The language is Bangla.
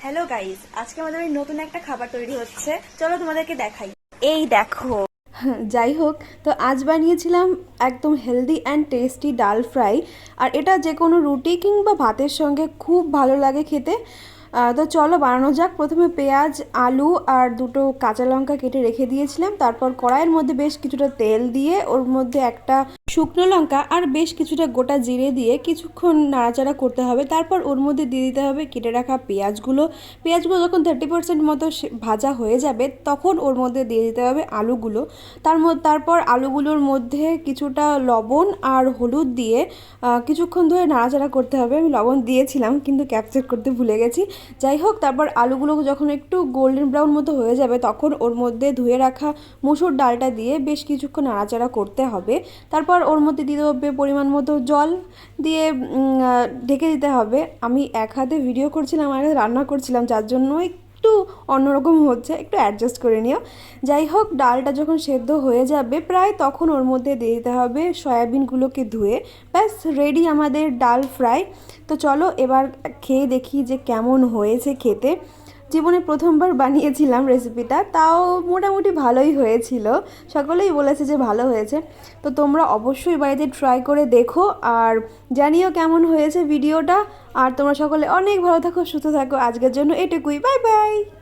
হ্যালো গাইস, আজকে আমাদের নতুন একটা খাবার তৈরি হচ্ছে, চলো তোমাদেরকে দেখাই। এই দেখো। যাই হোক, তো আজ বানিয়েছিলাম একদম হেলদি অ্যান্ড টেস্টি ডাল ফ্রাই। আর এটা যে কোনো রুটি কিংবা ভাতের সঙ্গে খুব ভালো লাগে খেতে। তো চলো বানানো যাক। প্রথমে পেঁয়াজ, আলু আর দুটো কাঁচা লঙ্কা কেটে রেখে দিয়েছিলাম। তারপর কড়াইয়ের মধ্যে বেশ কিছুটা তেল দিয়ে ওর মধ্যে একটা শুকনো লঙ্কা আর বেশ কিছুটা গোটা জিরে দিয়ে কিছুক্ষণ নাড়াচাড়া করতে হবে। তারপর ওর মধ্যে দিয়ে দিতে হবে কেটে রাখা পেঁয়াজগুলো। যখন 30% মতো ভাজা হয়ে যাবে তখন ওর মধ্যে দিয়ে দিতে হবে আলুগুলো। তারপর আলুগুলোর মধ্যে কিছুটা লবণ আর হলুদ দিয়ে কিছুক্ষণ ধরে নাড়াচাড়া করতে হবে। আমি লবণ দিয়েছিলাম কিন্তু ক্যাপচার করতে ভুলে গেছি। যাই হোক, তারপর আলুগুলো যখন একটু গোল্ডেন ব্রাউন মতো হয়ে যাবে তখন ওর মধ্যে ধুয়ে রাখা মুসুর ডালটা দিয়ে বেশ কিছুক্ষণ নাড়াচাড়া করতে হবে। তারপর ওর মধ্যে দিতে হবে পরিমাণ মতো জল দিয়ে ঢেকে দিতে হবে। আমি এক হাতে ভিডিও করছিলাম আর এক হাতে রান্না করছিলাম, যার জন্য একটু অন্যরকম হচ্ছে, একটু অ্যাডজাস্ট করে নিও। যাই হোক, ডালটা যখন সেদ্ধ হয়ে যাবে প্রায়, তখন ওর মধ্যে দিয়ে দিতে হবে সয়াবিনগুলোকে ধুয়ে। ব্যাস রেডি আমাদের ডাল ফ্রাই। তো চলো এবার খেয়ে দেখি যে কেমন হয়েছে খেতে। জীবনে প্রথমবার বানিয়েছিলাম রেসিপিটা, তাও মোটামুটি ভালোই হয়েছিল। সকলেই বলেছে যে ভালো হয়েছে। তো তোমরা অবশ্যই বাড়িতে ট্রাই করে দেখো আর জানিও কেমন হয়েছে ভিডিওটা। আর তোমরা সকলে অনেক ভালো থাকো, সুস্থ থাকো। আজকের জন্য এটুকুই। Bye bye.